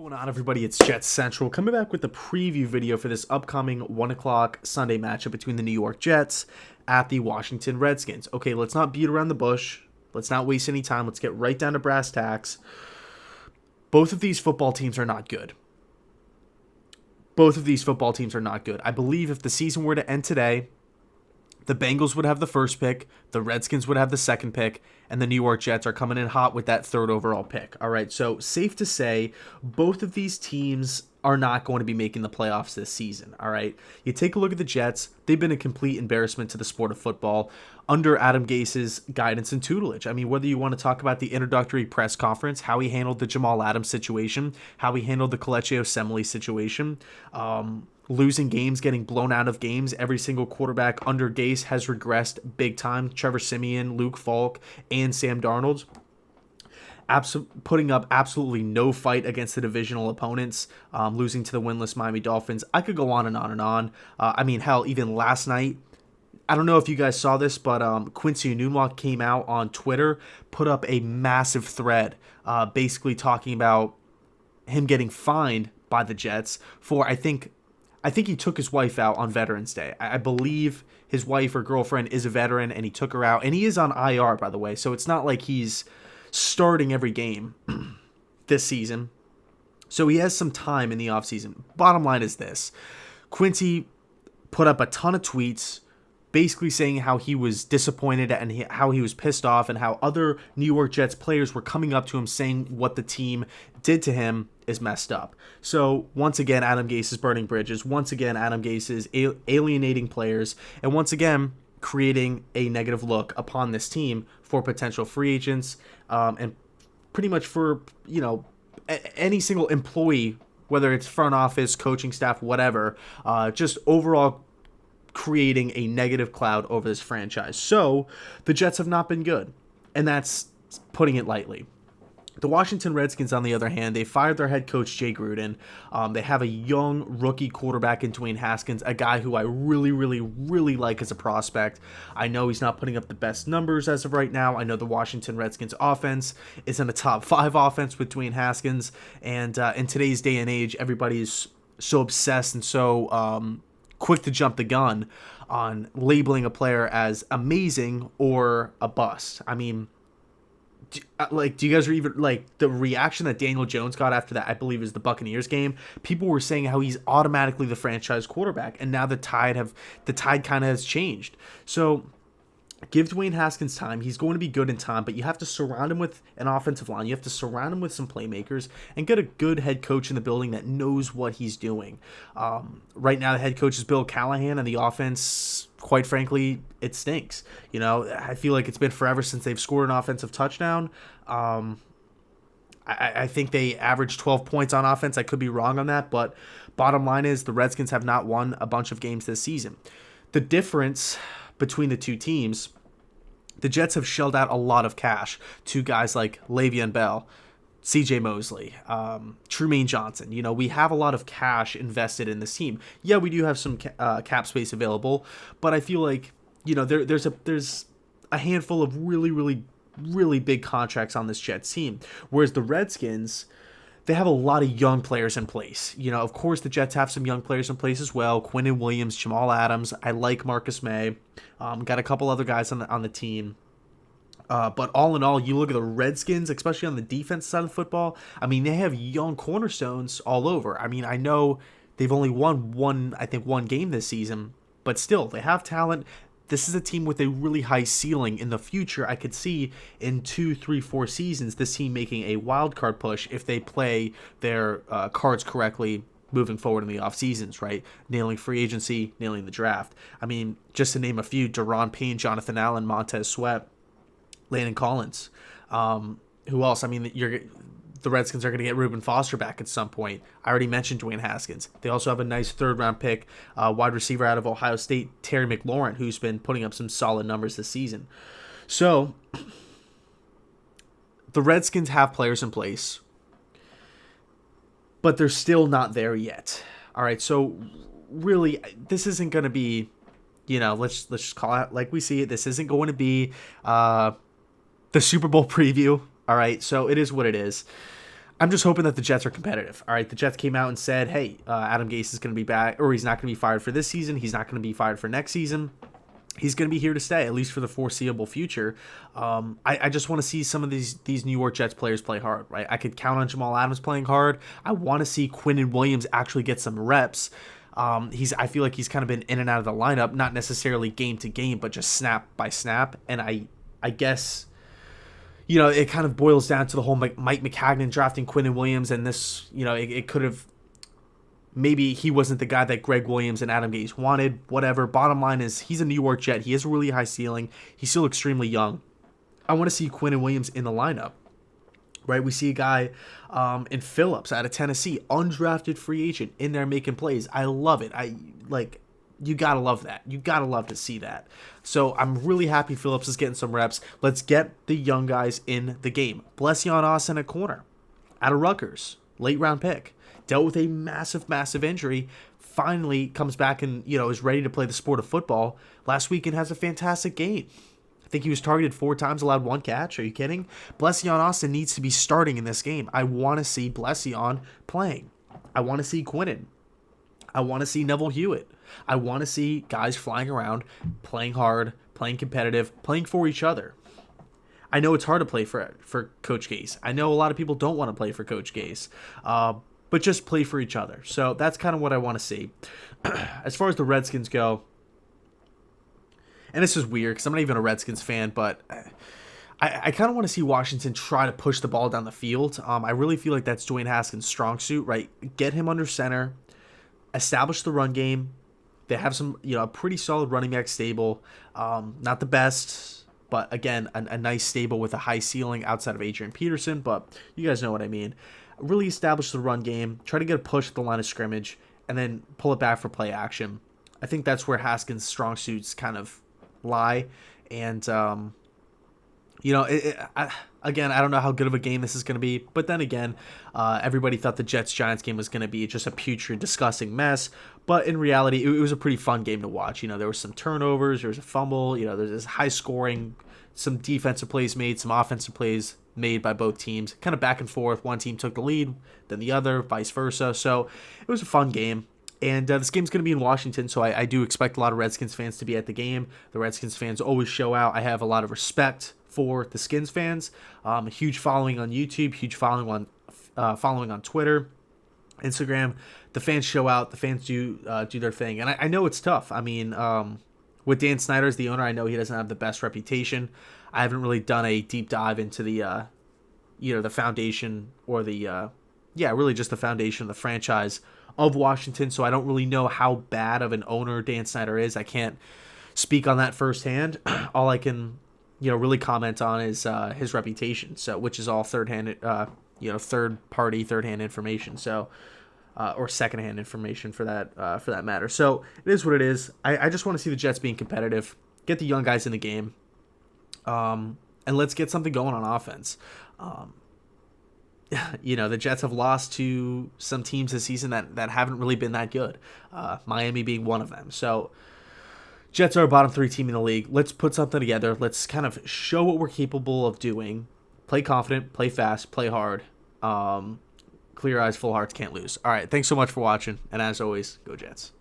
What's going on, everybody? It's JetsCentral coming back with the preview video for this upcoming 1 o'clock Sunday matchup between the New York Jets at the Washington Redskins. Okay, let's not beat around the bush. Let's not waste any time. Let's get right down to brass tacks. Both of these football teams are not good. Both of these football teams are not good. I believe if the season were to end today, the Bengals would have the first pick, the Redskins would have the second pick, and the New York Jets are coming in hot with that third overall pick. All right, so safe to say, both of these teams are not going to be making the playoffs this season. All right, you take a look at the Jets, they've been a complete embarrassment to the sport of football under Adam Gase's guidance and tutelage. I mean, whether you want to talk about the introductory press conference, how he handled the Jamal Adams situation, how he handled the Kelechi Osemele situation, losing games, getting blown out of games. Every single quarterback under Gase has regressed big time. Trevor Siemian, Luke Falk, and Sam Darnold. Putting up absolutely no fight against the divisional opponents, losing to the winless Miami Dolphins. I could go on and on and on. I mean, hell, even last night, I don't know if you guys saw this, but Quincy Enunwa came out on Twitter, put up a massive thread, basically talking about him getting fined by the Jets for, I think he took his wife out on Veterans Day. I believe his wife or girlfriend is a veteran, and he took her out. And he is on IR, by the way, so it's not like he's starting every game this season. So he has some time in the offseason. Bottom line is this. Quincy put up a ton of tweets basically saying how he was disappointed and how he was pissed off and how other New York Jets players were coming up to him saying what the team did to him is messed up. So once again, Adam Gase is burning bridges. Once again, Adam Gase is alienating players. And once again, creating a negative look upon this team for potential free agents and pretty much for, any single employee, whether it's front office, coaching staff, whatever, just overall creating a negative cloud over this franchise. So the Jets have not been good, and that's putting it lightly. The Washington Redskins, on the other hand, they fired their head coach, Jay Gruden. They have a young rookie quarterback in Dwayne Haskins, a guy who I really, really, really like as a prospect. I know he's not putting up the best numbers as of right now. I know the Washington Redskins offense is in a top 5 offense with Dwayne Haskins. And in today's day and age, everybody is so obsessed and so quick to jump the gun on labeling a player as amazing or a bust. I mean, do you guys even the reaction that Daniel Jones got after that? I believe is the Buccaneers game. People were saying how he's automatically the franchise quarterback, and now the tide kind of has changed. So give Dwayne Haskins time. He's going to be good in time, but you have to surround him with an offensive line. You have to surround him with some playmakers and get a good head coach in the building that knows what he's doing. Right now, the head coach is Bill Callahan, and the offense, quite frankly, it stinks. I feel like it's been forever since they've scored an offensive touchdown. I think they averaged 12 points on offense. I could be wrong on that, but bottom line is the Redskins have not won a bunch of games this season. The difference between the two teams, the Jets have shelled out a lot of cash to guys like Le'Veon Bell, C.J. Mosley, Trumaine Johnson. We have a lot of cash invested in this team. Yeah, we do have some cap space available, but I feel like there's a handful of really, really, really big contracts on this Jets team, whereas the Redskins, they have a lot of young players in place. Of course, the Jets have some young players in place as well. Quinnen Williams, Jamal Adams. I like Marcus May. Got a couple other guys on the team. But all in all, you look at the Redskins, especially on the defense side of football. I mean, they have young cornerstones all over. I mean, I know they've only won one game this season, but still, they have talent. This is a team with a really high ceiling. In the future, I could see in 2, 3, 4 seasons, this team making a wild card push if they play their cards correctly moving forward in the off seasons, right? Nailing free agency, nailing the draft. I mean, just to name a few: Daron Payne, Jonathan Allen, Montez Sweat, Landon Collins. Who else? I mean, the Redskins are going to get Reuben Foster back at some point. I already mentioned Dwayne Haskins. They also have a nice third-round pick, wide receiver out of Ohio State, Terry McLaurin, who's been putting up some solid numbers this season. So the Redskins have players in place, but they're still not there yet. All right, so really, this isn't going to be, let's just call it like we see it. This isn't going to be the Super Bowl preview. All right, so it is what it is. I'm just hoping that the Jets are competitive. All right, the Jets came out and said, hey, Adam Gase is going to be back, or he's not going to be fired for this season. He's not going to be fired for next season. He's going to be here to stay, at least for the foreseeable future. I just want to see some of these New York Jets players play hard, right? I could count on Jamal Adams playing hard. I want to see Quinnen Williams actually get some reps. I feel like he's kind of been in and out of the lineup, not necessarily game to game, but just snap by snap. And I guess, it kind of boils down to the whole Mike McCagnon drafting Quinnen Williams, and this, it could have. Maybe he wasn't the guy that Greg Williams and Adam Gase wanted, whatever. Bottom line is he's a New York Jet. He has a really high ceiling. He's still extremely young. I want to see Quinnen Williams in the lineup, right? We see a guy in Phillips out of Tennessee, undrafted free agent, in there making plays. I love it. You got to love that. You got to love to see that. So I'm really happy Phillips is getting some reps. Let's get the young guys in the game. Blession Austin at corner out of Rutgers, late round pick. Dealt with a massive injury, finally comes back and, is ready to play the sport of football. Last weekend has a fantastic game. I think he was targeted 4 times, allowed 1 catch. Are you kidding? Blession Austin needs to be starting in this game. I want to see Blession playing. I want to see Quinnen. I want to see Neville Hewitt. I want to see guys flying around, playing hard, playing competitive, playing for each other. I know it's hard to play for Coach Gase. I know a lot of people don't want to play for Coach Gase. But just play for each other. So that's kind of what I want to see. As far as the Redskins go, and this is weird because I'm not even a Redskins fan, but I kind of want to see Washington try to push the ball down the field. I really feel like that's Dwayne Haskins' strong suit, right? Get him under center, establish the run game. They have some, a pretty solid running back stable. Not the best, but again, a nice stable with a high ceiling outside of Adrian Peterson, but you guys know what I mean. Really establish the run game, try to get a push at the line of scrimmage, and then pull it back for play action. I think that's where Haskins' strong suits kind of lie. And, again, I don't know how good of a game this is going to be. But then again, everybody thought the Jets-Giants game was going to be just a putrid, disgusting mess. But in reality, it was a pretty fun game to watch. There were some turnovers, there was a fumble, there's this high scoring, some defensive plays made, some offensive plays made by both teams, kind of back and forth. One team took the lead, then the other, vice versa. So it was a fun game. And this game's going to be in Washington, so I do expect a lot of Redskins fans to be at the game. The Redskins fans always show out. I have a lot of respect for the Skins fans. A huge following on YouTube, huge following on Twitter, Instagram. The fans show out. The fans do their thing. And I know it's tough. I mean, with Dan Snyder as the owner, I know he doesn't have the best reputation. I haven't really done a deep dive into the, the foundation or really just the foundation of the franchise of Washington. So I don't really know how bad of an owner Dan Snyder is. I can't speak on that firsthand. All I can, really comment on is his reputation. So, which is all third-hand information. So, or second-hand information for that matter. So it is what it is. I just want to see the Jets being competitive, get the young guys in the game. And let's get something going on offense. The Jets have lost to some teams this season that haven't really been that good. Miami being one of them. So Jets are a bottom 3 team in the league. Let's put something together. Let's kind of show what we're capable of doing. Play confident, play fast, play hard. Clear eyes, full hearts, can't lose. All right, thanks so much for watching. And as always, go Jets.